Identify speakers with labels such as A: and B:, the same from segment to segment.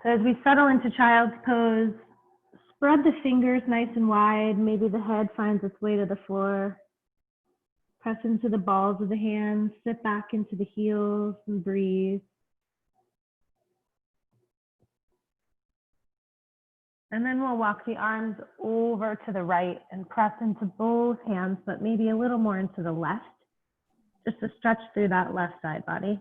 A: So as we settle into child's pose, spread the fingers nice and wide. Maybe the head finds its way to the floor. Press into the balls of the hands, sit back into the heels and breathe. And then we'll walk the arms over to the right and press into both hands, but maybe a little more into the left, just to stretch through that left side body.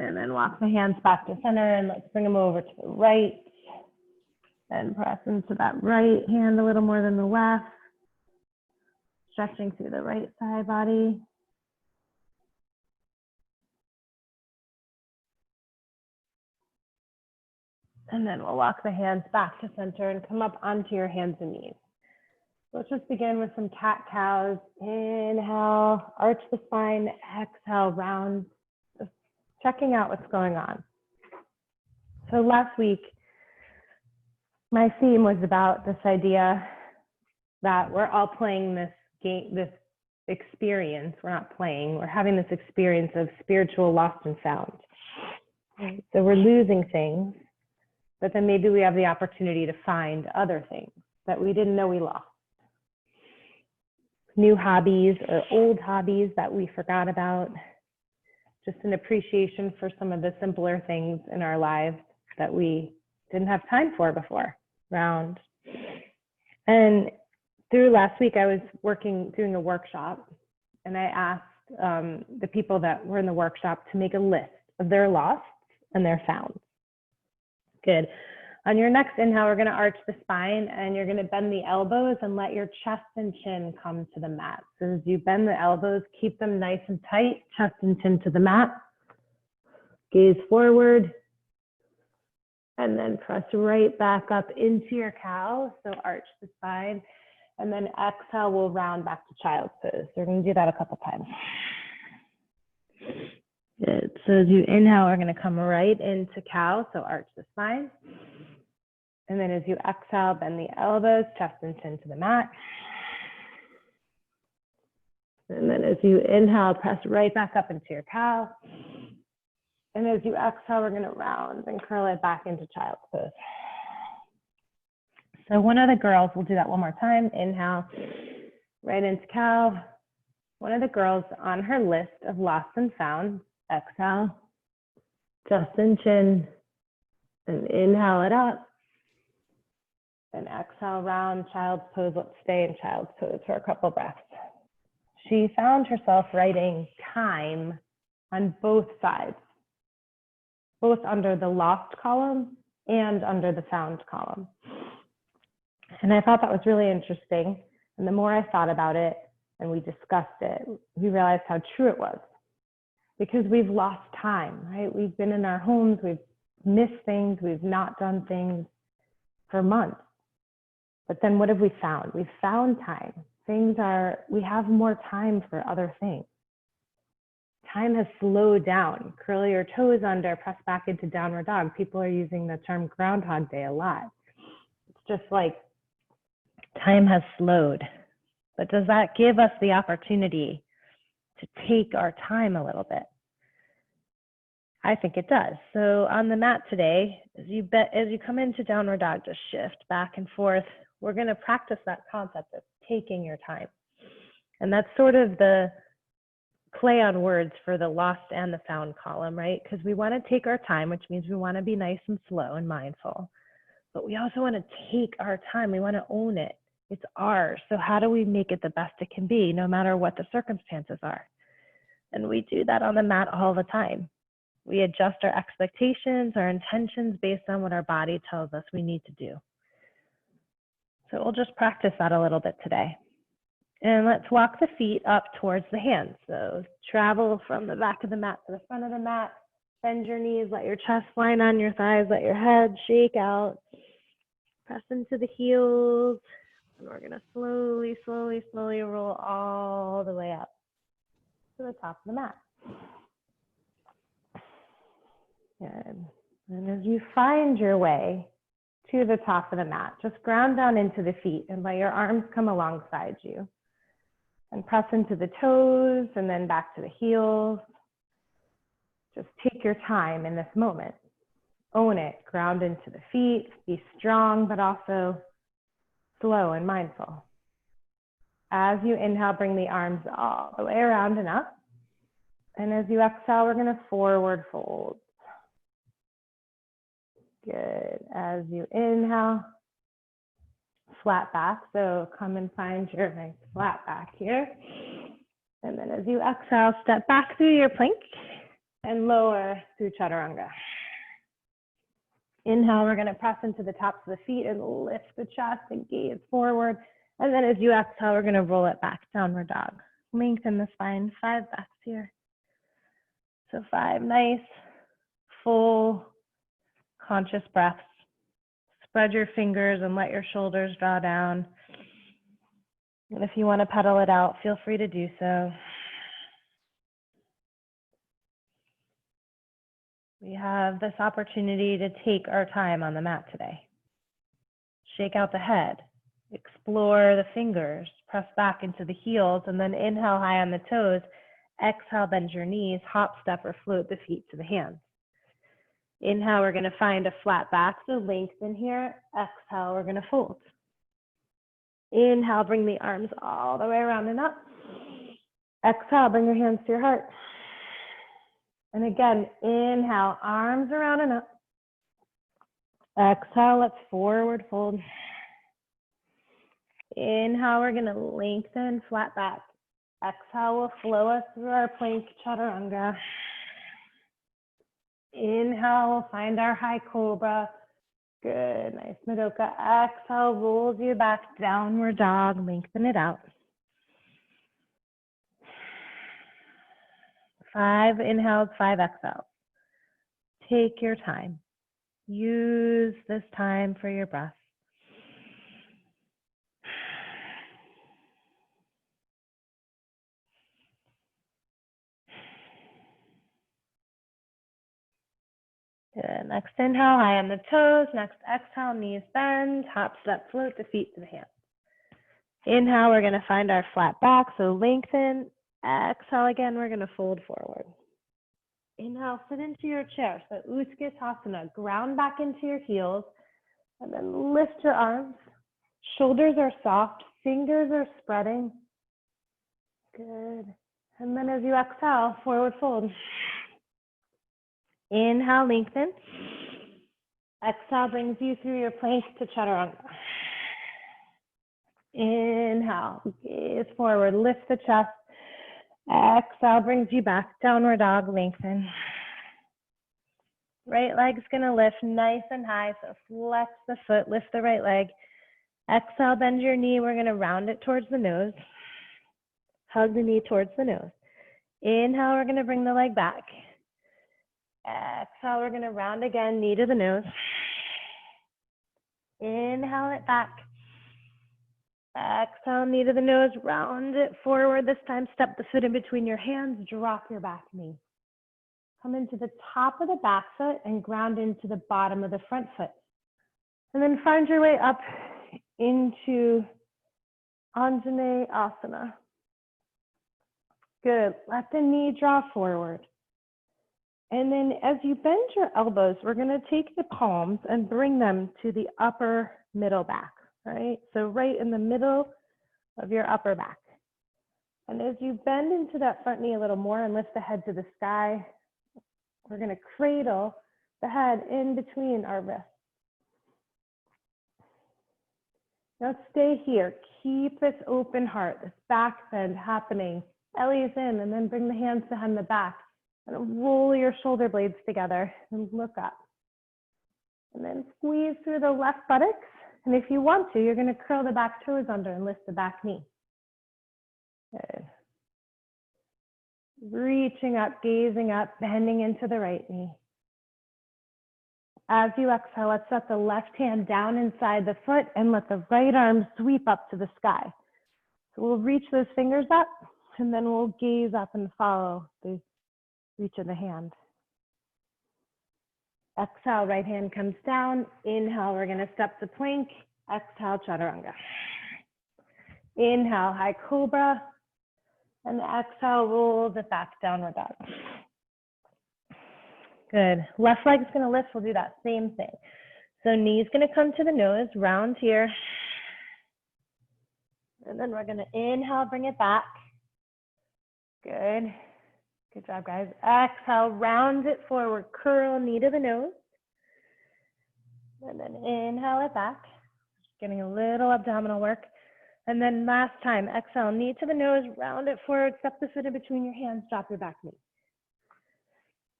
A: And then walk the hands back to center and let's bring them over to the right. And press into that right hand a little more than the left. Stretching through the right side body. And then we'll walk the hands back to center and come up onto your hands and knees. Let's just begin with some cat-cows. Inhale, arch the spine, exhale, round. Just checking out what's going on. So last week, my theme was about this idea that we're all playing this game, this experience. We're not playing, we're having this experience of spiritual lost and found. So we're losing things, but then maybe we have the opportunity to find other things that we didn't know we lost. New hobbies or old hobbies that we forgot about. Just an appreciation for some of the simpler things in our lives that we didn't have time for before. Round. And through last week, I was doing a workshop, and I asked the people that were in the workshop to make a list of their losts and their founds. Good. On your next inhale, we're going to arch the spine, and you're going to bend the elbows and let your chest and chin come to the mat. So as you bend the elbows, keep them nice and tight, chest and chin to the mat. Gaze forward. And then press right back up into your cow. So arch the spine. And then exhale, we'll round back to child's pose. So we're going to do that a couple times. Good. So as you inhale, we're going to come right into cow. So arch the spine. And then as you exhale, bend the elbows, chest and chin to the mat. And then as you inhale, press right back up into your cow. And as you exhale, we're going to round and curl it back into child's pose. So one of the girls, we'll do that one more time. Inhale, right into cow. One of the girls on her list of lost and found, exhale, chest and chin, and inhale it up. And exhale, round, child's pose. Let's stay in child's pose for a couple breaths. She found herself writing time on both sides, both under the lost column and under the found column. And I thought that was really interesting. And the more I thought about it and we discussed it, we realized how true it was. Because we've lost time, right? We've been in our homes, we've missed things, we've not done things for months. But then what have we found? We've found time. We have more time for other things. Time has slowed down. Curl your toes under, press back into downward dog. People are using the term Groundhog Day a lot. It's just like time has slowed. But does that give us the opportunity to take our time a little bit? I think it does. So on the mat today, as you come into downward dog, just shift back and forth. We're going to practice that concept of taking your time. And that's sort of the play on words for the lost and the found column, right? Because we want to take our time, which means we want to be nice and slow and mindful. But we also want to take our time. We want to own it. It's ours. So how do we make it the best it can be, no matter what the circumstances are? And we do that on the mat all the time. We adjust our expectations, our intentions based on what our body tells us we need to do. So we'll just practice that a little bit today. And let's walk the feet up towards the hands. So travel from the back of the mat to the front of the mat. Bend your knees, let your chest line on your thighs, let your head shake out. Press into the heels. And we're going to slowly, slowly, slowly roll all the way up to the top of the mat. Good. And as you find your way to the top of the mat, just ground down into the feet and let your arms come alongside you. And press into the toes and then back to the heels. Just take your time in this moment. Own it, ground into the feet, be strong, but also slow and mindful. As you inhale, bring the arms all the way around and up. And as you exhale, we're gonna forward fold. Good, as you inhale, flat back, so come and find your nice flat back here. And then as you exhale, step back through your plank and lower through chaturanga. Inhale, we're gonna press into the tops of the feet and lift the chest and gaze forward. And then as you exhale, we're gonna roll it back, downward dog. Lengthen the spine, 5 breaths here. So 5 nice, full, conscious breaths. Spread your fingers and let your shoulders draw down. And if you want to pedal it out, feel free to do so. We have this opportunity to take our time on the mat today. Shake out the head, explore the fingers, press back into the heels, and then inhale high on the toes. Exhale, bend your knees, hop, step, or float the feet to the hands. Inhale, we're gonna find a flat back, so lengthen here. Exhale, we're gonna fold. Inhale, bring the arms all the way around and up. Exhale, bring your hands to your heart. And again, inhale, arms around and up. Exhale, let's forward fold. Inhale, we're gonna lengthen, flat back. Exhale will flow us through our plank chaturanga. Inhale, we'll find our high cobra. Good, nice Madoka. Exhale, rolls you back, downward dog, lengthen it out. 5 inhales, 5 exhales. Take your time. Use this time for your breath. Good. Next inhale, high on the toes. Next exhale, knees bend, hop, step, float the feet to the hands. Inhale, we're gonna find our flat back, so lengthen. Exhale again, we're gonna fold forward. Inhale, sit into your chair, so Utkatasana, ground back into your heels, and then lift your arms. Shoulders are soft, fingers are spreading. Good. And then as you exhale, forward fold. Inhale, lengthen. Exhale brings you through your plank to chaturanga. Inhale, gaze forward, lift the chest. Exhale brings you back, downward dog, lengthen. Right leg's gonna lift nice and high, so flex the foot, lift the right leg. Exhale, bend your knee, we're gonna round it towards the nose. Hug the knee towards the nose. Inhale, we're gonna bring the leg back. Exhale, we're gonna round again, knee to the nose. Inhale it back. Exhale, knee to the nose, round it forward. This time, step the foot in between your hands, drop your back knee. Come into the top of the back foot and ground into the bottom of the front foot. And then find your way up into Anjaneyasana. Good, let the knee draw forward. And then as you bend your elbows, we're gonna take the palms and bring them to the upper middle back, right? So right in the middle of your upper back. And as you bend into that front knee a little more and lift the head to the sky, we're gonna cradle the head in between our wrists. Now stay here, keep this open heart, this back bend happening. Belly's in, and then bring the hands behind the back. And roll your shoulder blades together and look up. And then squeeze through the left buttocks. And if you want to, you're gonna curl the back toes under and lift the back knee. Good. Reaching up, gazing up, bending into the right knee. As you exhale, let's set the left hand down inside the foot and let the right arm sweep up to the sky. So we'll reach those fingers up and then we'll gaze up and follow the reach of the hand. Exhale, right hand comes down. Inhale, we're gonna step to plank. Exhale, chaturanga. Inhale, high cobra. And exhale, rolls it back, downward dog. Good. Left leg's gonna lift, we'll do that same thing. So knee's gonna come to the nose, round here. And then we're gonna inhale, bring it back. Good. Good job, guys. Exhale, round it forward, curl knee to the nose. And then inhale it back. Getting a little abdominal work. And then last time, exhale, knee to the nose, round it forward, step the foot in between your hands, drop your back knee.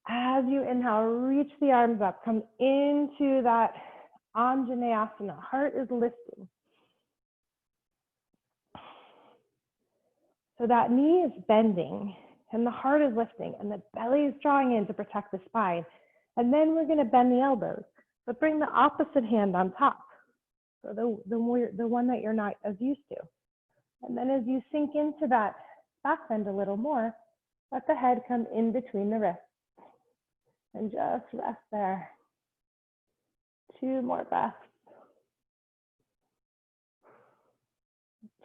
A: As you inhale, reach the arms up, come into that Anjaneyasana. Heart is lifting. So that knee is bending and the heart is lifting and the belly is drawing in to protect the spine. And then we're gonna bend the elbows, but bring the opposite hand on top. So the one that you're not as used to. And then as you sink into that back bend a little more, let the head come in between the wrists. And just rest there. 2 more breaths.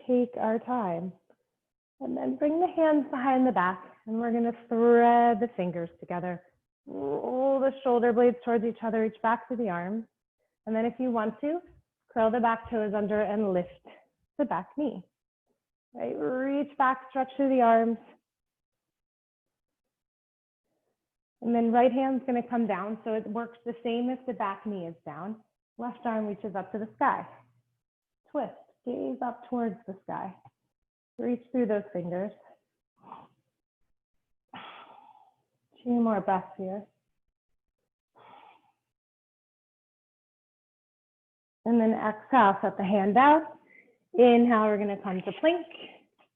A: Take our time. And then bring the hands behind the back, and we're gonna thread the fingers together. Roll the shoulder blades towards each other, reach back to the arms. And then if you want to, curl the back toes under and lift the back knee. Right, reach back, stretch through the arms. And then right hand's gonna come down, so it works the same if the back knee is down. Left arm reaches up to the sky. Twist, gaze up towards the sky. Reach through those fingers. 2 more breaths here. And then exhale, set the hand down. Inhale, we're gonna come to plank.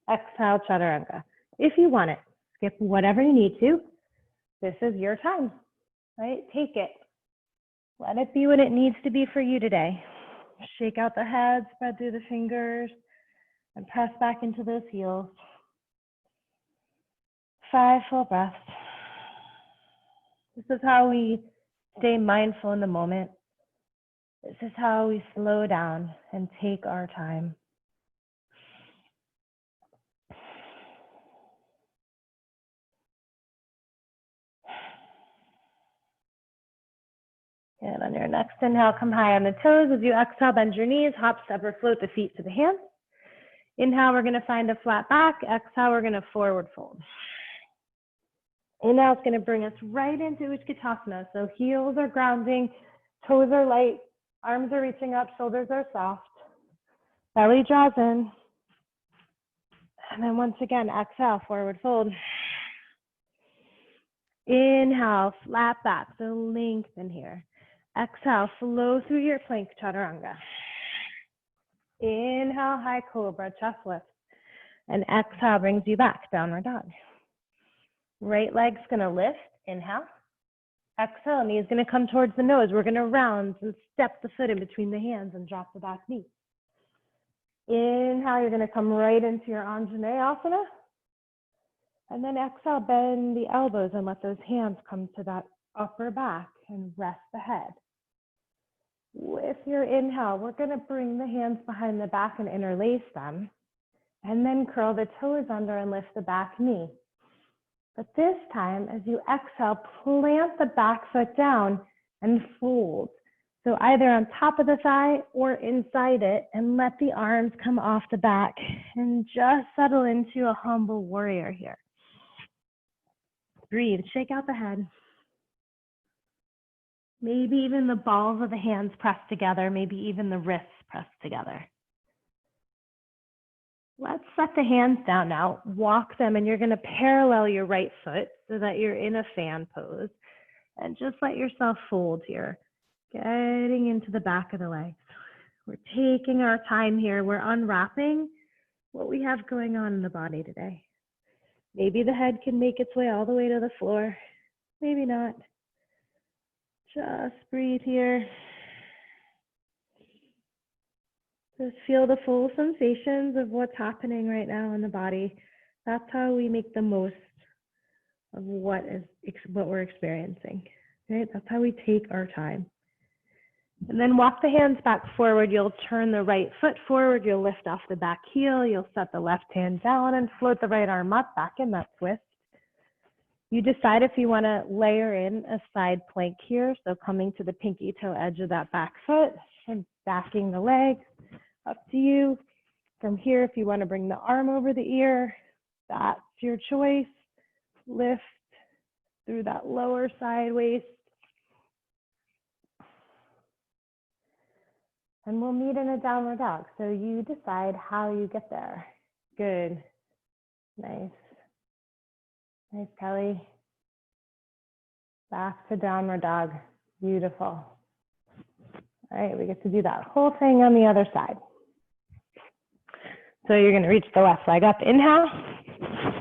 A: Exhale, chaturanga. If you want it, skip whatever you need to. This is your time, right? Take it. Let it be what it needs to be for you today. Shake out the head, spread through the fingers, and press back into those heels. 5 full breaths. This is how we stay mindful in the moment. This is how we slow down and take our time. And on your next inhale, come high on the toes. As you exhale, bend your knees, hop, step, or float the feet to the hands. Inhale, we're gonna find a flat back. Exhale, we're gonna forward fold. Inhale is gonna bring us right into Utkatasana. So heels are grounding, toes are light, arms are reaching up, shoulders are soft. Belly draws in. And then once again, exhale, forward fold. Inhale, flat back, so lengthen here. Exhale, flow through your plank, chaturanga. Inhale, high cobra, chest lift. And exhale brings you back, downward dog. Right leg's gonna lift, inhale. Exhale, knee's gonna come towards the nose. We're gonna round and step the foot in between the hands and drop the back knee. Inhale, you're gonna come right into your Anjaneyasana. And then exhale, bend the elbows and let those hands come to that upper back and rest the head. With your inhale, we're gonna bring the hands behind the back and interlace them. And then curl the toes under and lift the back knee. But this time, as you exhale, plant the back foot down and fold. So either on top of the thigh or inside it, and let the arms come off the back and just settle into a humble warrior here. Breathe, shake out the head. Maybe even the balls of the hands pressed together, maybe even the wrists pressed together. Let's set the hands down now, walk them, and you're gonna parallel your right foot so that you're in a fan pose. And just let yourself fold here, getting into the back of the legs. We're taking our time here. We're unwrapping what we have going on in the body today. Maybe the head can make its way all the way to the floor. Maybe not. Just breathe here. Just feel the full sensations of what's happening right now in the body. That's how we make the most of what we're experiencing. Right? That's how we take our time. And then walk the hands back forward. You'll turn the right foot forward. You'll lift off the back heel. You'll set the left hand down and float the right arm up back in that twist. You decide if you want to layer in a side plank here. So coming to the pinky toe edge of that back foot and backing the leg. Up to you. From here, if you want to bring the arm over the ear, that's your choice. Lift through that lower side waist. And we'll meet in a downward dog. So you decide how you get there. Good. Nice. Nice, Kelly. Back to downward dog. Beautiful. All right, we get to do that whole thing on the other side. So you're going to reach the left leg up. Inhale.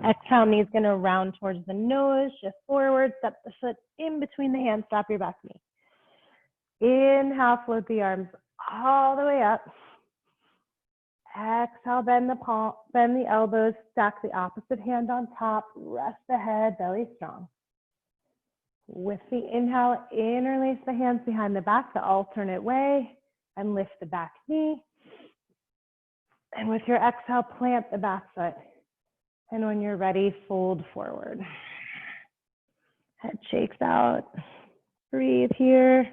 A: Exhale, knees going to round towards the nose. Shift forward. Step the foot in between the hands. Stop your back knee. Inhale, float the arms all the way up. Exhale, bend the elbows. Stack the opposite hand on top. Rest the head, belly strong. With the inhale, interlace the hands behind the back the alternate way and lift the back knee. And with your exhale, plant the back foot. And when you're ready, fold forward. Head shakes out. Breathe here.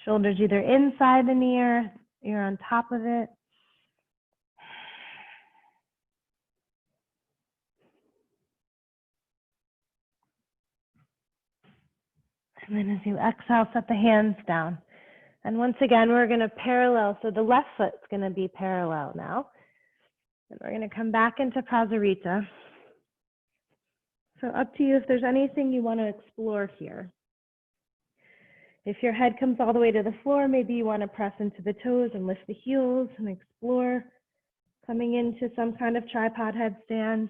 A: Shoulders either inside the knee or you're on top of it. And then as you exhale, set the hands down. And once again, we're going to parallel. So the left foot's going to be parallel now. And we're going to come back into Prasarita. So up to you if there's anything you want to explore here. If your head comes all the way to the floor, maybe you want to press into the toes and lift the heels and explore coming into some kind of tripod headstand.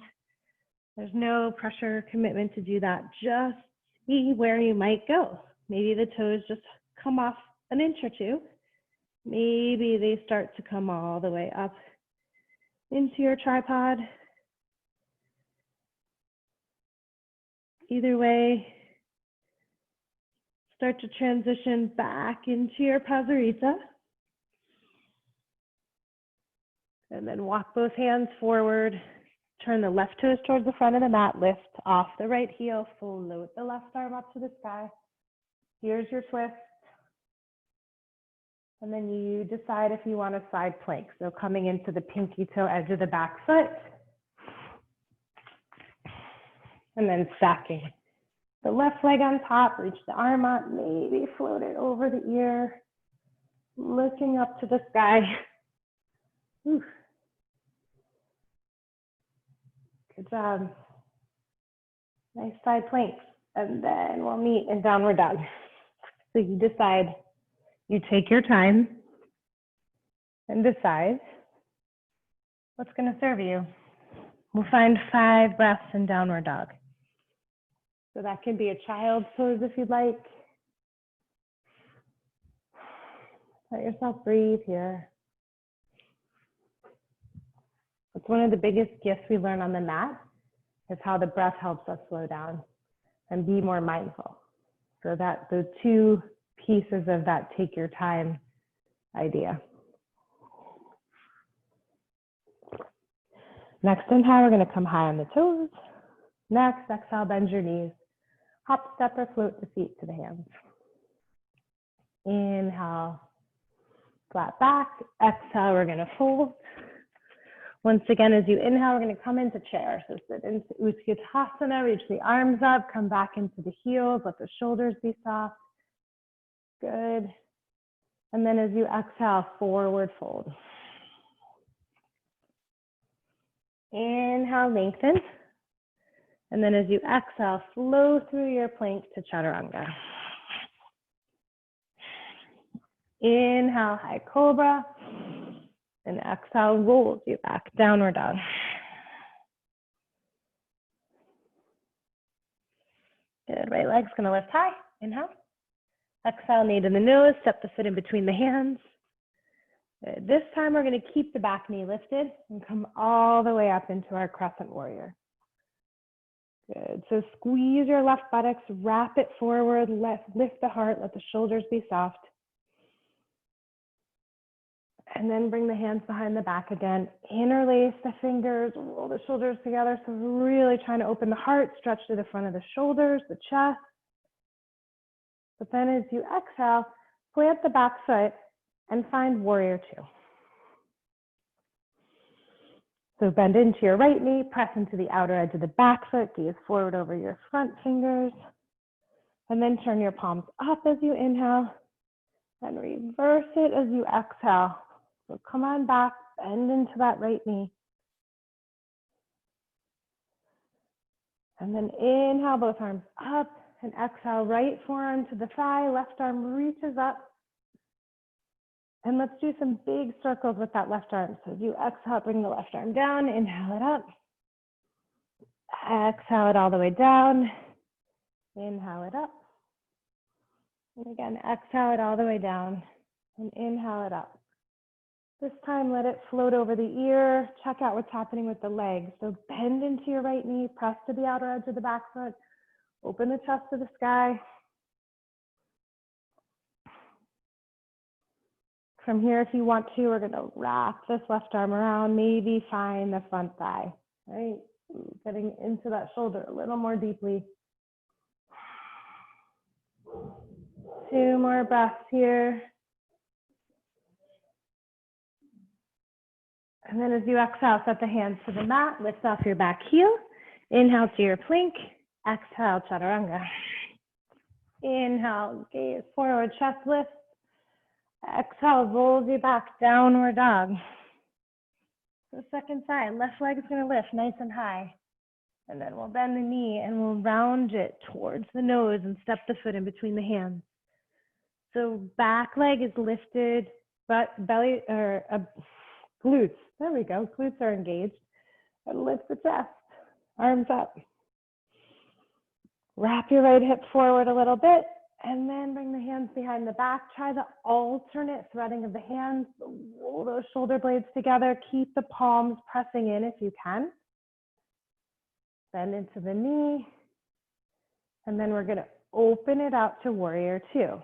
A: There's no pressure or commitment to do that. Just see where you might go. Maybe the toes just come off an inch or two. Maybe they start to come all the way up into your tripod. Either way, start to transition back into your Prasarita. And then walk both hands forward. Turn the left toes towards the front of the mat. Lift off the right heel. Float the left arm up to the sky. Here's your twist. And then you decide if you want a side plank. So coming into the pinky toe edge of the back foot. And then stacking the left leg on top. Reach the arm up. Maybe float it over the ear. Looking up to the sky. Ooh. Good job. Nice side planks. And then we'll meet in downward dog. So you decide, you take your time and decide what's going to serve you. We'll find 5 breaths in downward dog. So that can be a child's pose if you'd like. Let yourself breathe here. It's one of the biggest gifts we learn on the mat is how the breath helps us slow down and be more mindful. So that those 2 pieces of that take your time idea. Next inhale, we're going to come high on the toes. Next, exhale, bend your knees. Hop, step, or float the feet to the hands. Inhale, flat back. Exhale, we're going to fold. Once again, as you inhale, we're going to come into chair. So sit into Utkatasana, reach the arms up, come back into the heels, let the shoulders be soft. Good. And then as you exhale, forward fold. Inhale, lengthen. And then as you exhale, flow through your plank to Chaturanga. Inhale, high cobra. And exhale, rolls you back, downward dog. Good, right leg's gonna lift high, inhale. Exhale, knee to the nose, step the foot in between the hands. Good. This time we're gonna keep the back knee lifted and come all the way up into our crescent warrior. Good. So squeeze your left buttocks, wrap it forward, lift the heart, let the shoulders be soft. And then bring the hands behind the back again. Interlace the fingers, roll the shoulders together. So really trying to open the heart, stretch to the front of the shoulders, the chest. But then as you exhale, plant the back foot and find warrior two. So bend into your right knee, press into the outer edge of the back foot, gaze forward over your front fingers. And then turn your palms up as you inhale and reverse it as you exhale. So come on back, bend into that right knee. And then inhale, both arms up, and exhale, right forearm to the thigh, left arm reaches up. And let's do some big circles with that left arm. So as you exhale, bring the left arm down, inhale it up. Exhale it all the way down. Inhale it up. And again, exhale it all the way down and inhale it up. This time, let it float over the ear. Check out what's happening with the legs. So bend into your right knee, press to the outer edge of the back foot, open the chest to the sky. From here, if you want to, we're going to wrap this left arm around, maybe find the front thigh, right? Getting into that shoulder a little more deeply. 2 more breaths here. And then as you exhale, set the hands to the mat, lift off your back heel. Inhale to your plank. Exhale, chaturanga. Inhale, gaze forward, chest lift. Exhale, rolls you back, downward dog. The second side, left leg is going to lift nice and high. And then we'll bend the knee and we'll round it towards the nose and step the foot in between the hands. So back leg is lifted, but belly or glutes. There we go. Glutes are engaged. And lift the chest. Arms up. Wrap your right hip forward a little bit. And then bring the hands behind the back. Try the alternate threading of the hands. Roll those shoulder blades together. Keep the palms pressing in if you can. Bend into the knee. And then we're going to open it out to warrior two.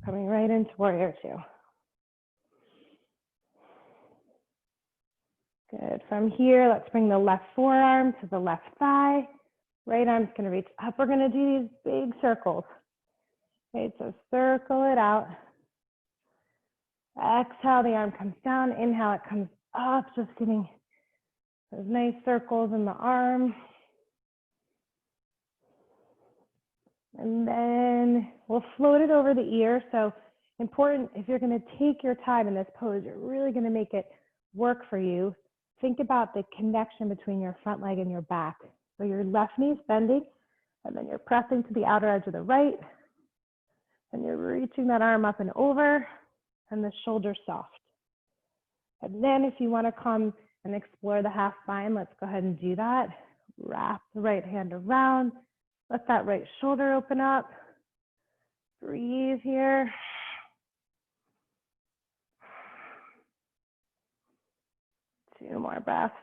A: Coming right into warrior two. Good. From here, let's bring the left forearm to the left thigh. Right arm's going to reach up. We're going to do these big circles. Okay, so circle it out. Exhale, the arm comes down. Inhale, it comes up. Just getting those nice circles in the arm. And then we'll float it over the ear. So important, if you're going to take your time in this pose, you're really going to make it work for you. Think about the connection between your front leg and your back. So your left knee is bending, and then you're pressing to the outer edge of the right, and you're reaching that arm up and over, and the shoulder soft. And then if you want to come and explore the half spine, let's go ahead and do that. Wrap the right hand around. Let that right shoulder open up. Breathe here. Two more breaths.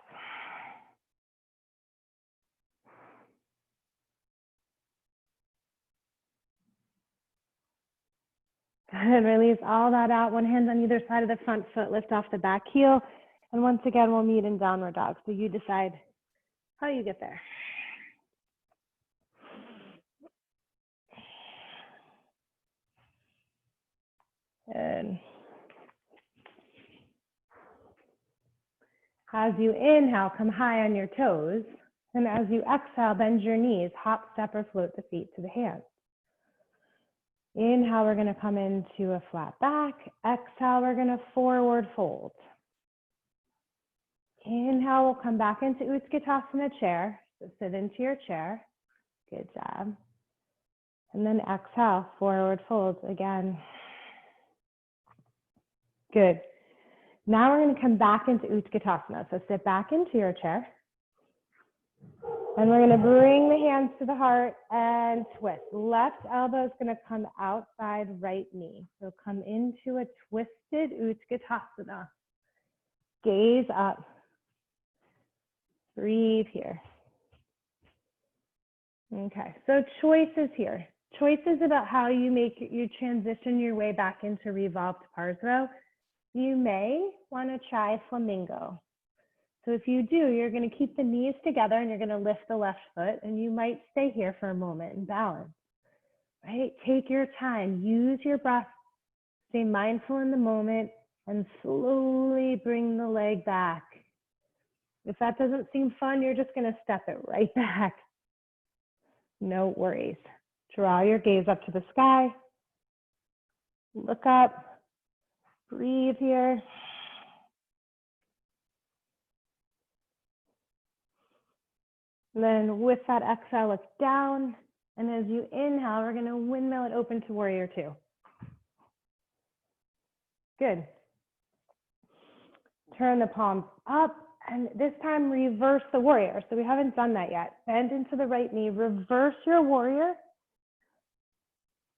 A: And release all that out. One hand on either side of the front foot. Lift off the back heel. And once again, we'll meet in downward dog. So you decide how you get there. And as you inhale, come high on your toes. And as you exhale, bend your knees, hop, step, or float the feet to the hands. Inhale, we're going to come into a flat back. Exhale, we're going to forward fold. Inhale, we'll come back into Utkatasana chair. So sit into your chair. Good job. And then exhale, forward fold again. Good. Now we're going to come back into Utkatasana. So sit back into your chair. And we're going to bring the hands to the heart and twist. Left elbow is going to come outside right knee. So come into a twisted Utkatasana. Gaze up. Breathe here. Okay, so choices here. Choices about how you transition your way back into revolved parso. You may want to try flamingo. So if you do, you're going to keep the knees together and you're going to lift the left foot, and you might stay here for a moment and balance, right? Take your time, use your breath, stay mindful in the moment, and slowly bring the leg back. If that doesn't seem fun, you're just going to step it right back. No worries. Draw your gaze up to the sky. Look up. Breathe here. And then with that exhale, look down. And as you inhale, we're going to windmill it open to warrior two. Good. Turn the palms up. And this time, reverse the warrior. So we haven't done that yet. Bend into the right knee. Reverse your warrior.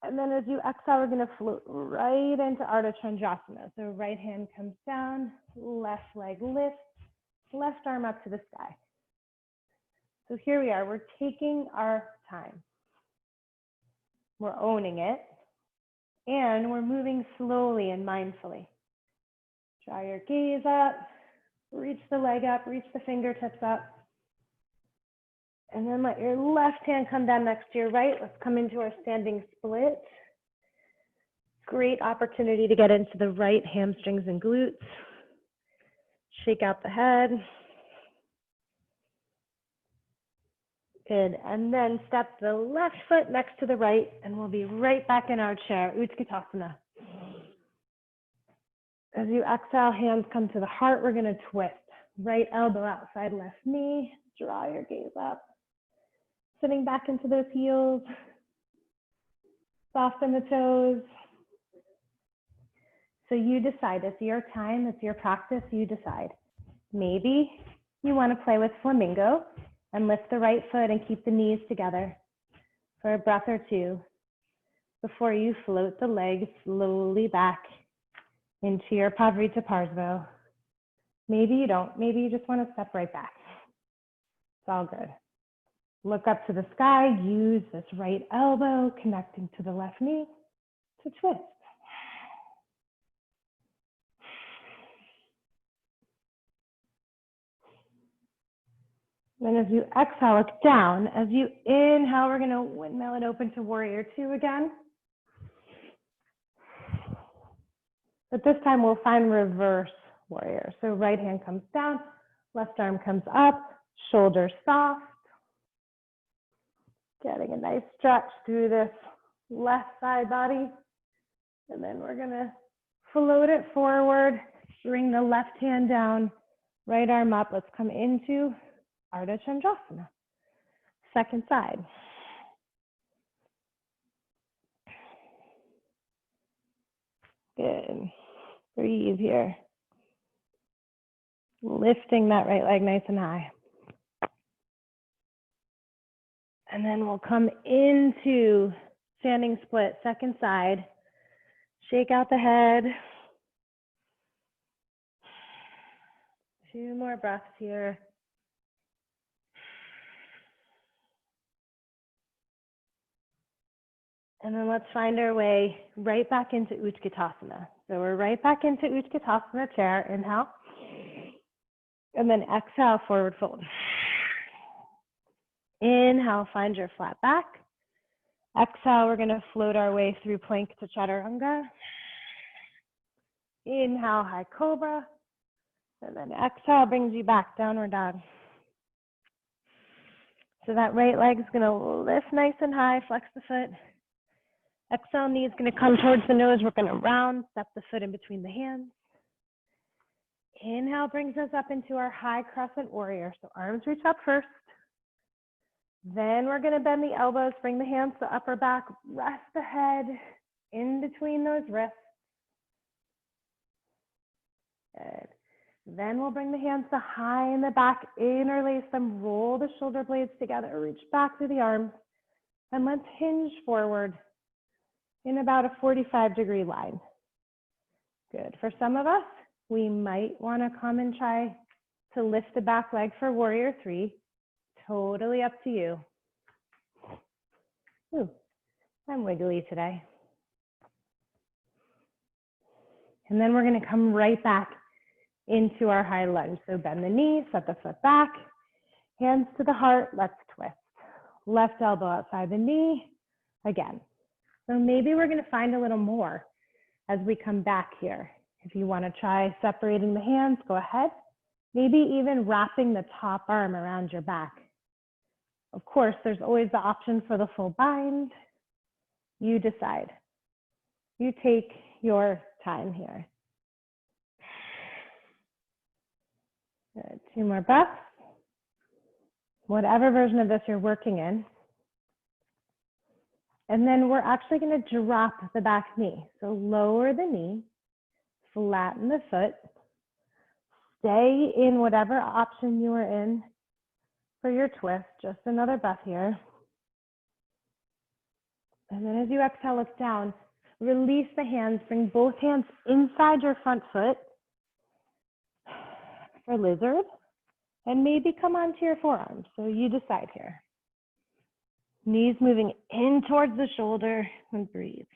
A: And then as you exhale, we're going to float right into Ardha Chandrasana. So right hand comes down, left leg lifts, left arm up to the sky. So here we are. We're taking our time. We're owning it. And we're moving slowly and mindfully. Draw your gaze up. Reach the leg up, reach the fingertips up. And then let your left hand come down next to your right. Let's come into our standing split. Great opportunity to get into the right hamstrings and glutes. Shake out the head. Good. And then step the left foot next to the right, and we'll be right back in our chair, Utkatasana. As you exhale, hands come to the heart, we're going to twist. Right elbow outside left knee. Draw your gaze up. Sitting back into those heels. Soften the toes. So you decide. It's your time. It's your practice. You decide. Maybe you want to play with flamingo and lift the right foot and keep the knees together for a breath or two before you float the legs slowly back into your Pavrita Parso. Maybe you don't. Maybe you just want to step right back. It's all good. Look up to the sky. Use this right elbow connecting to the left knee to twist. Then as you exhale, look down. As you inhale, we're going to windmill it open to warrior two again. But this time we'll find reverse warrior. So right hand comes down, left arm comes up, shoulders soft. Getting a nice stretch through this left side body. And then we're going to float it forward, bring the left hand down, right arm up. Let's come into Ardha Chandrasana. Second side. Good. Breathe here. Lifting that right leg nice and high. And then we'll come into standing split, second side. Shake out the head. 2 more breaths here. And then let's find our way right back into Utkatasana. So we're right back into Utkatasana chair, inhale. And then exhale, forward fold. Inhale, find your flat back. Exhale, we're going to float our way through plank to chaturanga. Inhale, high cobra. And then exhale brings you back, downward dog. So that right leg is going to lift nice and high, flex the foot. Exhale, knee is going to come towards the nose. We're going to round, step the foot in between the hands. Inhale brings us up into our high crescent warrior. So arms reach up first. Then we're going to bend the elbows, bring the hands to upper back, rest the head in between those wrists. Good. Then we'll bring the hands to high in the back, interlace them, roll the shoulder blades together, reach back through the arms, and let's hinge forward in about a 45-degree line. Good. For some of us, we might want to come and try to lift the back leg for warrior three. Totally up to you. Ooh, I'm wiggly today. And then we're going to come right back into our high lunge. So bend the knee, set the foot back, hands to the heart, let's twist. Left elbow outside the knee, again. So maybe we're going to find a little more as we come back here. If you want to try separating the hands, go ahead. Maybe even wrapping the top arm around your back. Of course, there's always the option for the full bind. You decide. You take your time here. Good. 2 more breaths. Whatever version of this you're working in. And then we're actually going to drop the back knee. So lower the knee, flatten the foot, stay in whatever option you are in for your twist. Just another breath here. And then as you exhale, look down. Release the hands, bring both hands inside your front foot for lizard, and maybe come onto your forearms. So you decide here. Knees moving in towards the shoulder, and breathe.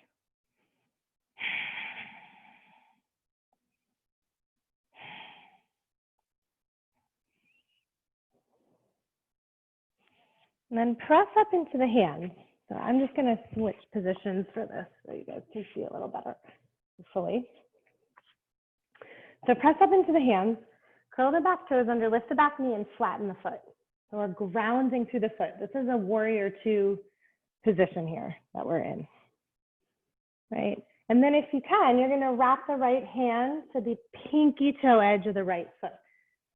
A: And then press up into the hands. So I'm just going to switch positions for this so you guys can see a little better fully. So press up into the hands, curl the back toes under, lift the back knee, and flatten the foot. So we're grounding through the foot. This is a warrior two position here that we're in, right? And then if you can, you're going to wrap the right hand to the pinky toe edge of the right foot.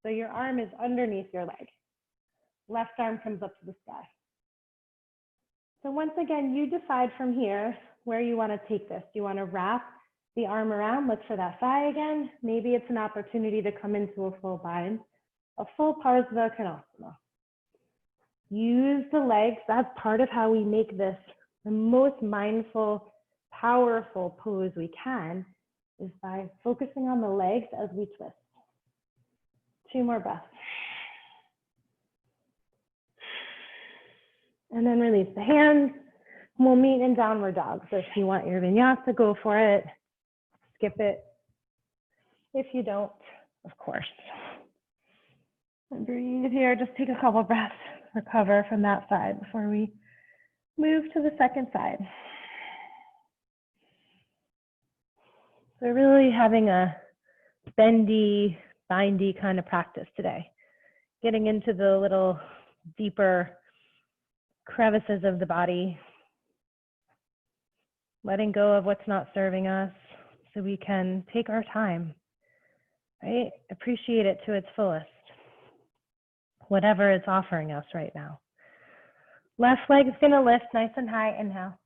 A: So your arm is underneath your leg. Left arm comes up to the sky. So once again, you decide from here where you want to take this. Do you want to wrap the arm around, look for that thigh again? Maybe it's an opportunity to come into a full bind, a full Parsvakonasana. Use the legs. That's part of how we make this the most mindful, powerful pose we can, is by focusing on the legs as we twist. 2 more breaths. And then release the hands. We'll meet in downward dog. So if you want your vinyasa, go for it. Skip it. If you don't, of course. And breathe here. Just take a couple breaths. Recover from that side before we move to the second side. So really having a bendy, bindy kind of practice today. Getting into the little deeper crevices of the body. Letting go of what's not serving us so we can take our time, right? Appreciate it to its fullest. Whatever it's offering us right now. Left leg is going to lift nice and high. Inhale.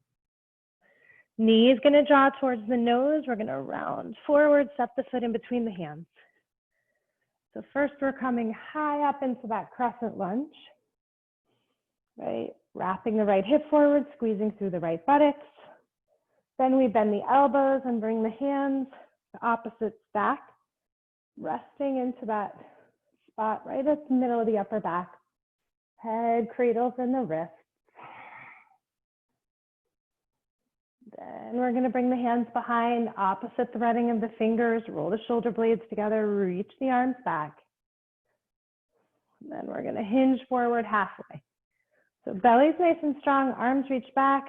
A: Knee is going to draw towards the nose. We're going to round forward, set the foot in between the hands. So first we're coming high up into that crescent lunge, right? Wrapping the right hip forward, squeezing through the right buttocks. Then we bend the elbows and bring the hands to opposite stack, resting into that spot right at the middle of the upper back. Head cradles in the wrists. Then we're going to bring the hands behind, opposite threading of the fingers, roll the shoulder blades together, reach the arms back. And then we're going to hinge forward halfway. So belly's nice and strong, arms reach back.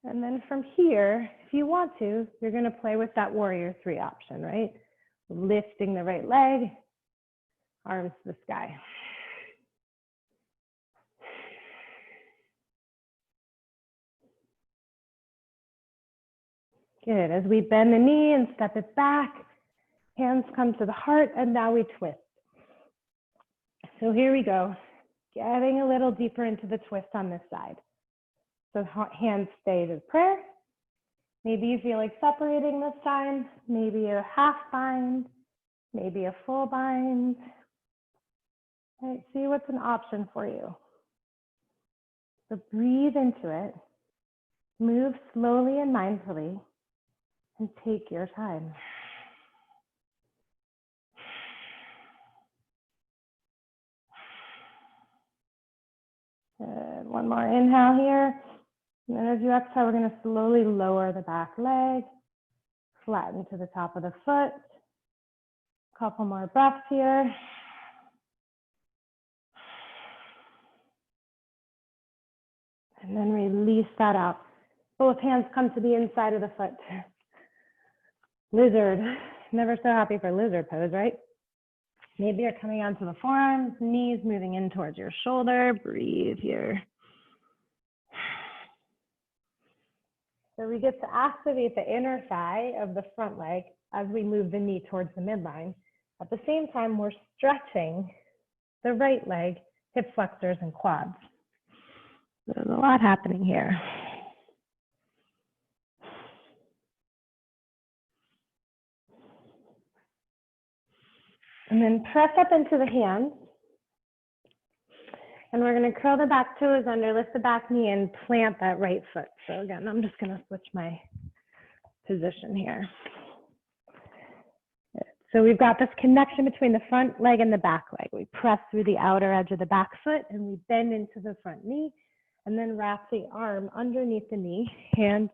A: And then from here, if you want to, you're going to play with that warrior three option, right? Lifting the right leg, arms to the sky. Good. As we bend the knee and step it back, hands come to the heart, and now we twist. So here we go. Getting a little deeper into the twist on this side. So hands stay to prayer. Maybe you feel like separating this time. Maybe a half bind, maybe a full bind. All right, see what's an option for you. So breathe into it. Move slowly and mindfully, and take your time. Good. One more inhale here. And then as you exhale, we're going to slowly lower the back leg, flatten to the top of the foot. Couple more breaths here. And then release that out. Both hands come to the inside of the foot. Lizard. Never so happy for lizard pose, right? Maybe you're coming onto the forearms, knees moving in towards your shoulder. Breathe here. So we get to activate the inner thigh of the front leg as we move the knee towards the midline. At the same time, we're stretching the right leg, hip flexors and quads. There's a lot happening here. And then press up into the hands. And we're going to curl the back toes under, lift the back knee, and plant that right foot. So again, I'm just going to switch my position here. So we've got this connection between the front leg and the back leg. We press through the outer edge of the back foot, and we bend into the front knee, and then wrap the arm underneath the knee, hand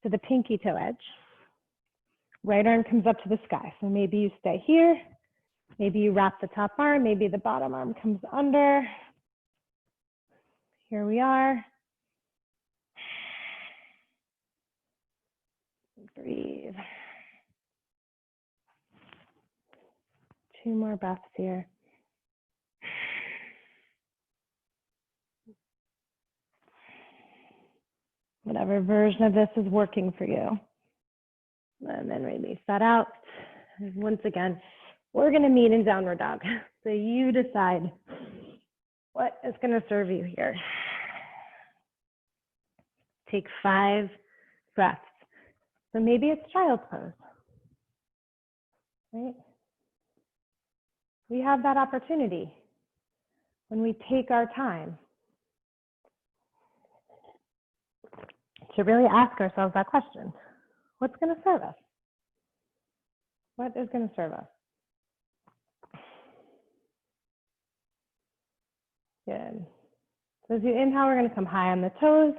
A: to the pinky toe edge. Right arm comes up to the sky. So maybe you stay here. Maybe you wrap the top arm. Maybe the bottom arm comes under. Here we are. Breathe. 2 more breaths here. Whatever version of this is working for you. And then release that out. And once again, we're going to meet in downward dog. So you decide what is going to serve you here. Take 5 breaths. So maybe it's child's pose, right? We have that opportunity when we take our time to really ask ourselves that question. What's going to serve us? What is going to serve us? Good. So as you inhale, we're going to come high on the toes.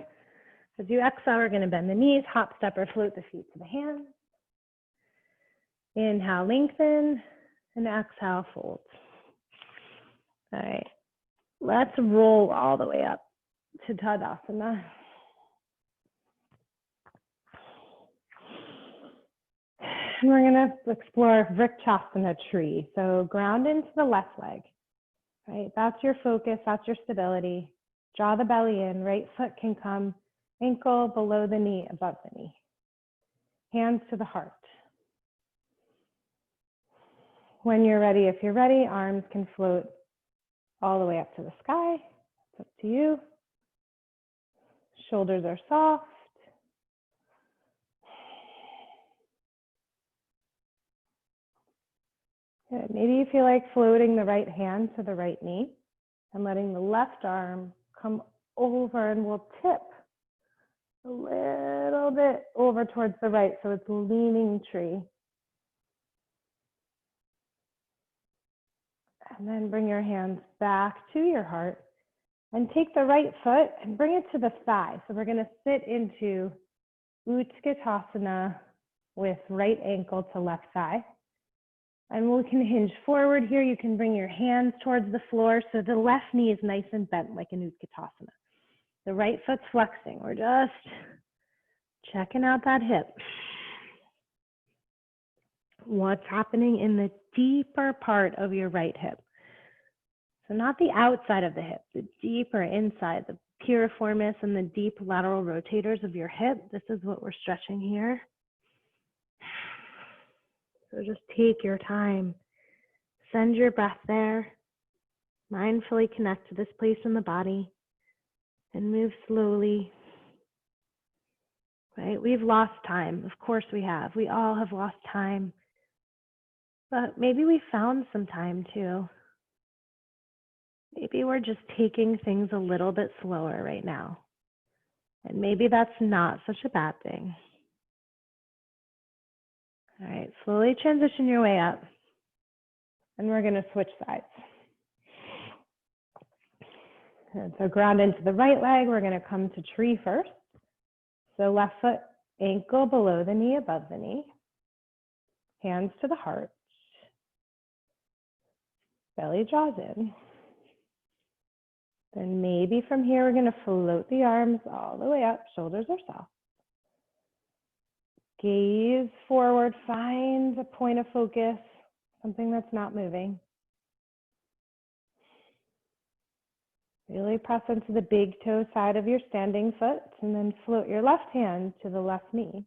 A: As you exhale, we're going to bend the knees, hop, step, or float the feet to the hands. Inhale, lengthen, and exhale, fold. All right, let's roll all the way up to Tadasana. And we're going to explore Vrikshasana tree. So ground into the left leg, right? That's your focus, that's your stability. Draw the belly in, right foot can come ankle below the knee, above the knee. Hands to the heart. When you're ready, if you're ready, arms can float all the way up to the sky. It's up to you. Shoulders are soft. Good. Maybe you feel like floating the right hand to the right knee and letting the left arm come over, and we'll tip a little bit over towards the right, so it's leaning tree. And then bring your hands back to your heart and take the right foot and bring it to the thigh. So we're going to sit into Utkatasana with right ankle to left thigh. And we can hinge forward here. You can bring your hands towards the floor so the left knee is nice and bent like in Utkatasana. The right foot's flexing. We're just checking out that hip. What's happening in the deeper part of your right hip? So not the outside of the hip, the deeper inside, the piriformis and the deep lateral rotators of your hip. This is what we're stretching here. So just take your time. Send your breath there. Mindfully connect to this place in the body and move slowly. Right? We've lost time. Of course we have. We all have lost time. But maybe we found some time too. Maybe we're just taking things a little bit slower right now. And maybe that's not such a bad thing. All right, slowly transition your way up. And we're going to switch sides. And so ground into the right leg. We're going to come to tree first. So left foot, ankle below the knee, above the knee. Hands to the heart. Belly draws in. Then maybe from here, we're going to float the arms all the way up. Shoulders are soft. Gaze forward. Find a point of focus, something that's not moving. Really press into the big toe side of your standing foot and then float your left hand to the left knee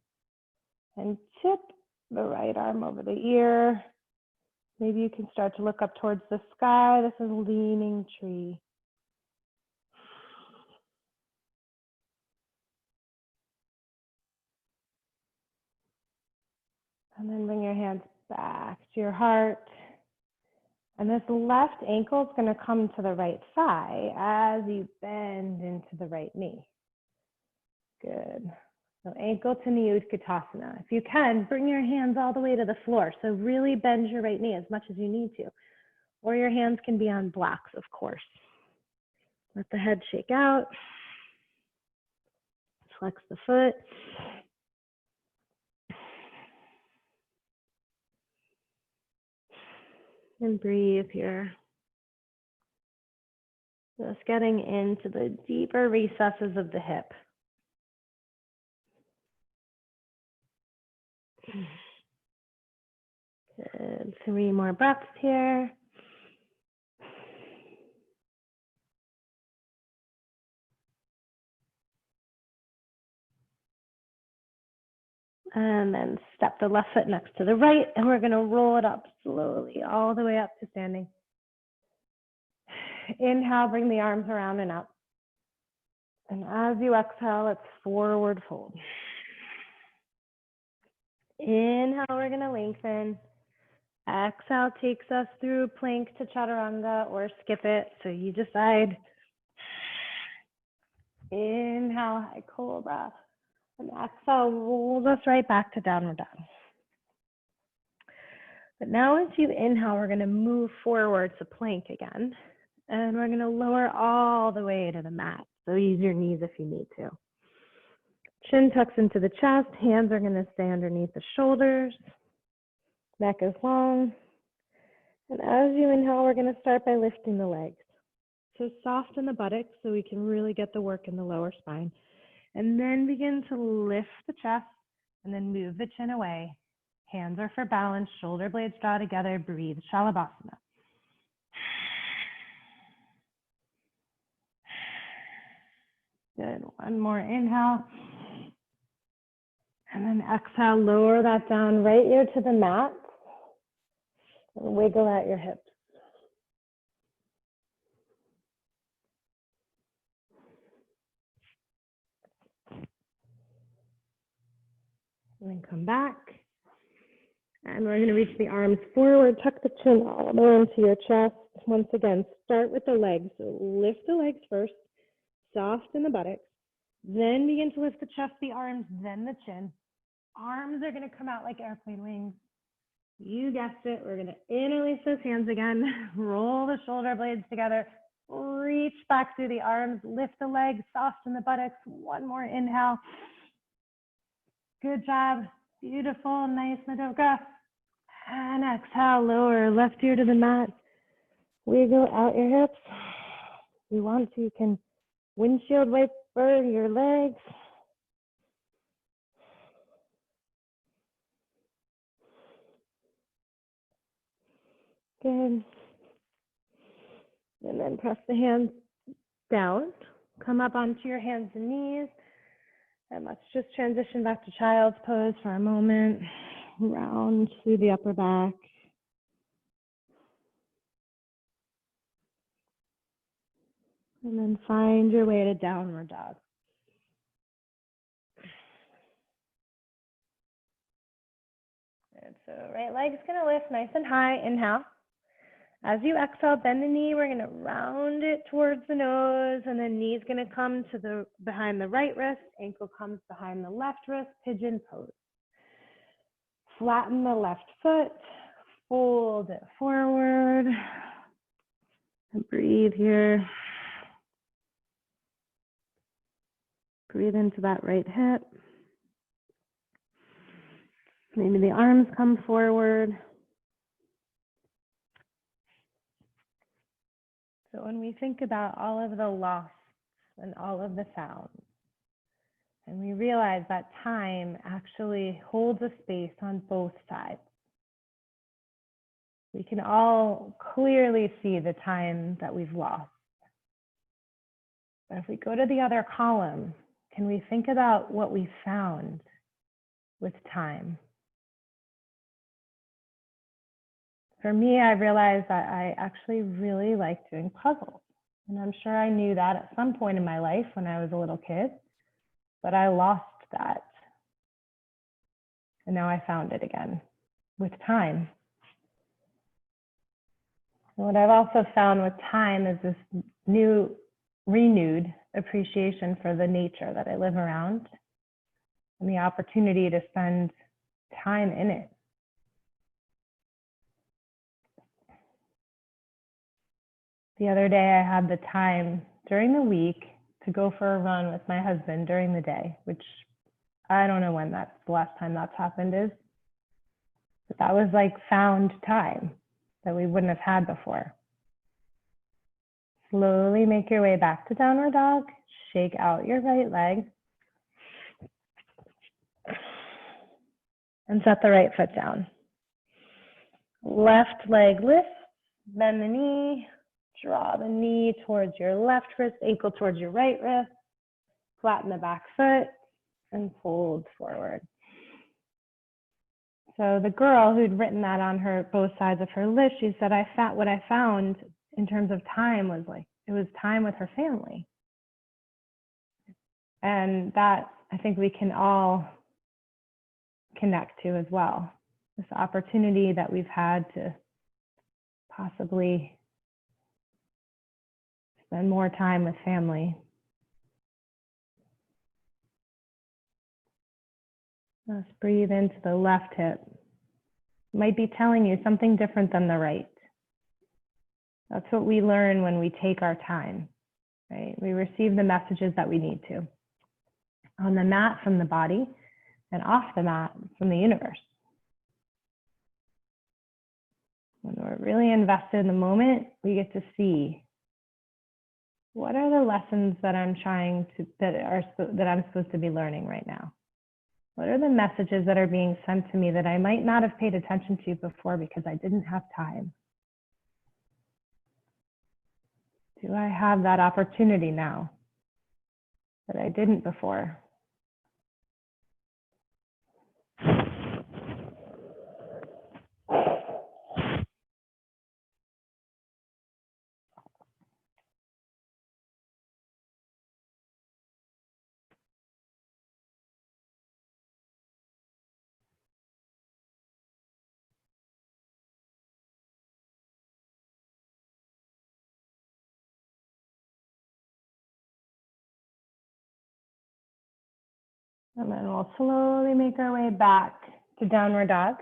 A: and tip the right arm over the ear. Maybe you can start to look up towards the sky. This is leaning tree. And then bring your hands back to your heart. And this left ankle is going to come to the right thigh as you bend into the right knee. Good. So ankle to knee Utkatasana. If you can, bring your hands all the way to the floor. So really bend your right knee as much as you need to. Or your hands can be on blocks, of course. Let the head shake out. Flex the foot. And breathe here. Just getting into the deeper recesses of the hip. Good. 3 more breaths here. And then step the left foot next to the right, and we're going to roll it up slowly all the way up to standing. Inhale, bring the arms around and up. And as you exhale, it's forward fold. Inhale, we're going to lengthen. Exhale takes us through plank to chaturanga or skip it, so you decide. Inhale, high cobra. And exhale rolls us right back to downward dog. But now as you inhale, we're going to move forward to plank again. And we're going to lower all the way to the mat. So use your knees if you need to. Chin tucks into the chest. Hands are going to stay underneath the shoulders. Neck is long. And as you inhale, we're going to start by lifting the legs. So soften the buttocks so we can really get the work in the lower spine. And then begin to lift the chest and then move the chin away. Hands are for balance, shoulder blades draw together, breathe, Shalabhasana. Good, one more inhale. And then exhale, lower that down right ear to the mat. And wiggle at your hips. And then come back. And we're going to reach the arms forward, tuck the chin all the way into your chest. Once again, start with the legs. So lift the legs first, soften the buttocks, then begin to lift the chest, the arms, then the chin. Arms are going to come out like airplane wings. You guessed it. We're going to interlace those hands again, roll the shoulder blades together, reach back through the arms, lift the legs, soften the buttocks. One more inhale. Good job. Beautiful. Nice, Madhukar. And exhale, lower left ear to the mat. Wiggle out your hips. If you want to, you can windshield wiper your legs. Good. And then press the hands down. Come up onto your hands and knees. And let's just transition back to child's pose for a moment. Round through the upper back. And then find your way to downward dog. Good. So right leg's going to lift nice and high. Inhale. As you exhale, bend the knee. We're going to round it towards the nose, and then knee's going to come to the behind the right wrist. Ankle comes behind the left wrist. Pigeon pose. Flatten the left foot. Fold it forward. And breathe here. Breathe into that right hip. Maybe the arms come forward. So when we think about all of the loss and all of the sounds, and we realize that time actually holds a space on both sides. We can all clearly see the time that we've lost. But if we go to the other column, can we think about what we found with time? For me, I realized that I actually really like doing puzzles. And I'm sure I knew that at some point in my life when I was a little kid, but I lost that. And now I found it again with time. And what I've also found with time is this new, renewed appreciation for the nature that I live around and the opportunity to spend time in it. The other day, I had the time during the week to go for a run with my husband during the day, which I don't know when that's the last time that's happened is, but that was like found time that we wouldn't have had before. Slowly make your way back to downward dog. Shake out your right leg. And set the right foot down. Left leg lifts, bend the knee. Draw the knee towards your left wrist, ankle towards your right wrist. Flatten the back foot and fold forward. So the girl who'd written that on her both sides of her list, she said, what I found in terms of time was like, it was time with her family. And that I think we can all connect to as well. This opportunity that we've had to possibly spend more time with family. Let's breathe into the left hip. It might be telling you something different than the right. That's what we learn when we take our time, right? We receive the messages that we need to. On the mat from the body and off the mat from the universe. When we're really invested in the moment, we get to see what are the lessons that I'm supposed to be learning right now? What are the messages that are being sent to me that I might not have paid attention to before because I didn't have time? Do I have that opportunity now that I didn't before? And then we'll slowly make our way back to downward dog.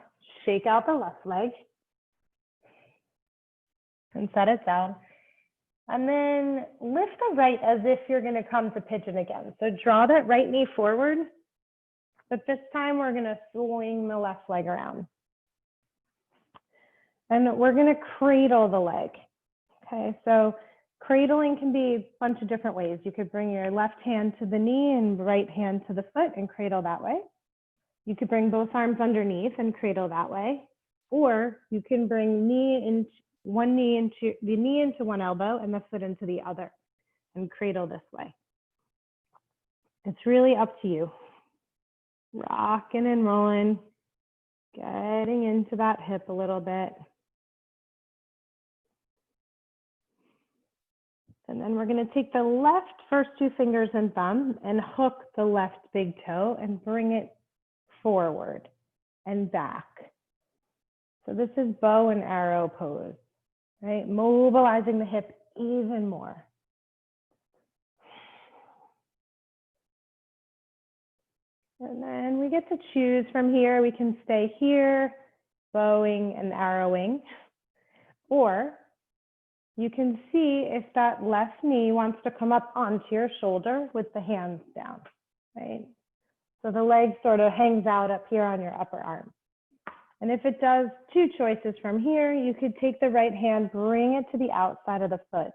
A: Shake out the left leg and set it down. And then lift the right as if you're going to come to pigeon again. So draw that right knee forward, but this time we're going to swing the left leg around. And we're going to cradle the leg. Okay, so cradling can be a bunch of different ways. You could bring your left hand to the knee and right hand to the foot and cradle that way. You could bring both arms underneath and cradle that way. Or you can bring the knee into one elbow and the foot into the other and cradle this way. It's really up to you. Rocking and rolling, getting into that hip a little bit. And then we're going to take the left first two fingers and thumb and hook the left big toe and bring it forward and back. So this is bow and arrow pose, right? Mobilizing the hip even more. And then we get to choose from here. We can stay here, bowing and arrowing, or you can see if that left knee wants to come up onto your shoulder with the hands down. right? So the leg sort of hangs out up here on your upper arm. And if it does, two choices from here, you could take the right hand, bring it to the outside of the foot,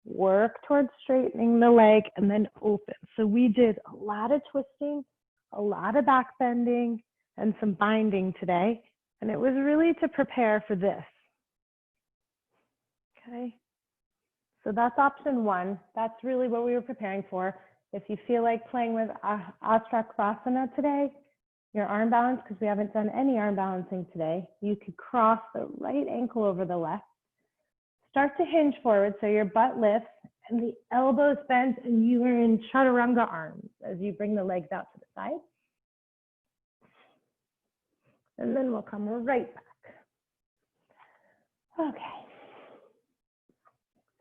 A: work towards straightening the leg, and then open. So we did a lot of twisting, a lot of back bending, and some binding today. And it was really to prepare for this. Okay. So that's option one. That's really what we were preparing for. If you feel like playing with Astrakrasana today, your arm balance, because we haven't done any arm balancing today, you could cross the right ankle over the left. Start to hinge forward so your butt lifts and the elbows bent and you are in chaturanga arms as you bring the legs out to the side. And then we'll come right back. Okay.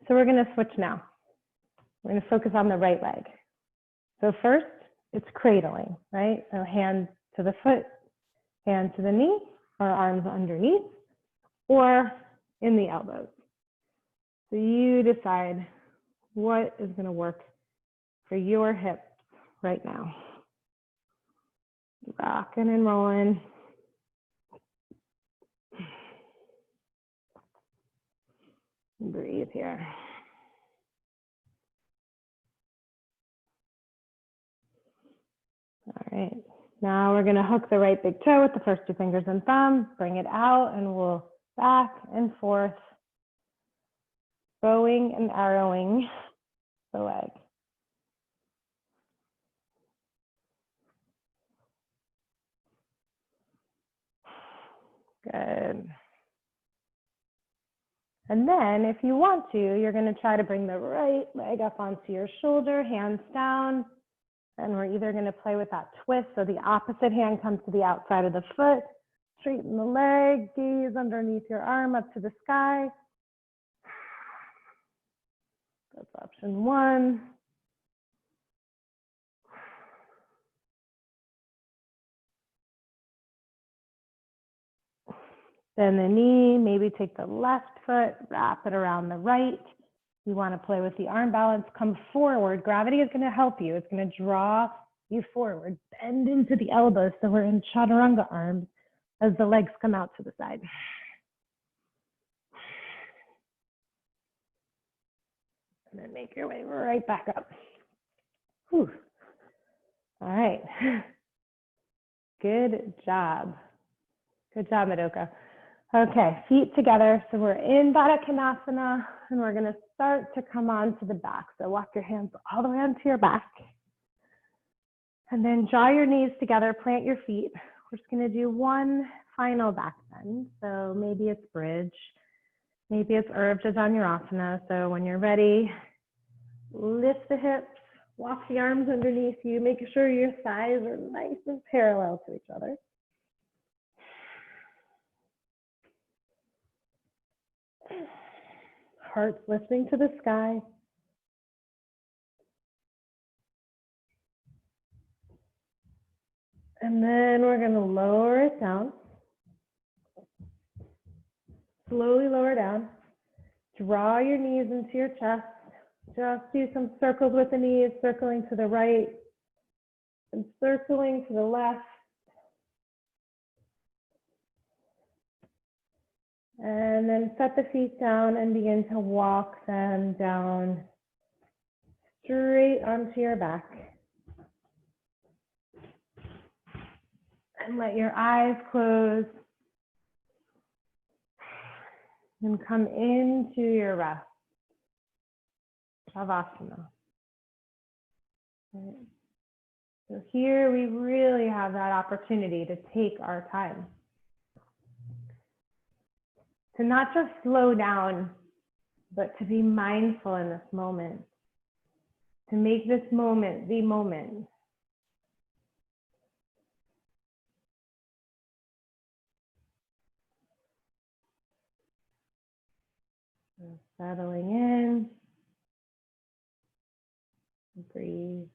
A: So we're going to switch now. We're going to focus on the right leg. So first, it's cradling, right? So hand to the foot, hand to the knee, or arms underneath, or in the elbows. So you decide what is going to work for your hips right now. Rocking and rolling. Breathe here. All right. Now we're going to hook the right big toe with the first two fingers and thumb, bring it out, and we'll back and forth, bowing and arrowing the leg. Good. And then if you want to, you're going to try to bring the right leg up onto your shoulder, hands down. And we're either going to play with that twist, so the opposite hand comes to the outside of the foot, straighten the leg, gaze underneath your arm up to the sky. That's option one. Bend the knee, maybe take the left foot, wrap it around the right. You want to play with the arm balance, come forward. Gravity is going to help you. It's going to draw you forward. Bend into the elbows so we're in chaturanga arms as the legs come out to the side. And then make your way right back up. Whew. All right. Good job. Good job, Madoka. Okay, feet together. So we're in Baddha Konasana, and we're going to start to come onto the back. So walk your hands all the way onto your back. And then draw your knees together, plant your feet. We're just going to do one final back bend. So maybe it's bridge. Maybe it's Urdhva Dhanurasana. So when you're ready, lift the hips, walk the arms underneath you, making sure your thighs are nice and parallel to each other. Heart's lifting to the sky. And then we're going to lower it down. Slowly lower down. Draw your knees into your chest. Just do some circles with the knees, circling to the right and circling to the left. And then set the feet down and begin to walk them down straight onto your back. And let your eyes close and come into your rest. Shavasana. Right. So here we really have that opportunity to take our time. To not just slow down, but to be mindful in this moment. To make this moment the moment. So settling in. Breathe.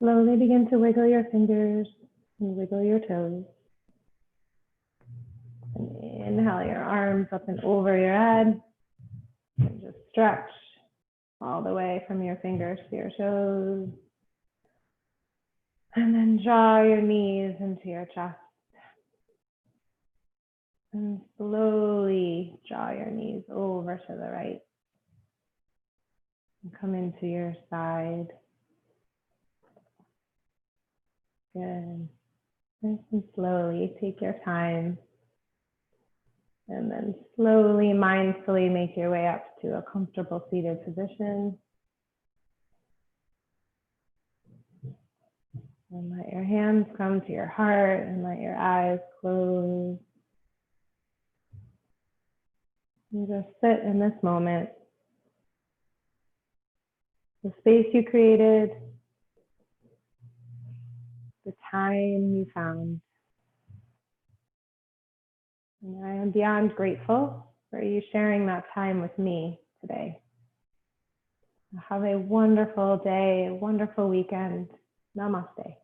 A: Slowly begin to wiggle your fingers and wiggle your toes. And inhale your arms up and over your head. And just stretch all the way from your fingers to your toes. And then draw your knees into your chest. And slowly draw your knees over to the right. And come into your side. Good. Nice and slowly take your time. And then slowly, mindfully make your way up to a comfortable seated position. And let your hands come to your heart and let your eyes close. And just sit in this moment. The space you created, the time you found. And I am beyond grateful for you sharing that time with me today. Have a wonderful day, a wonderful weekend. Namaste.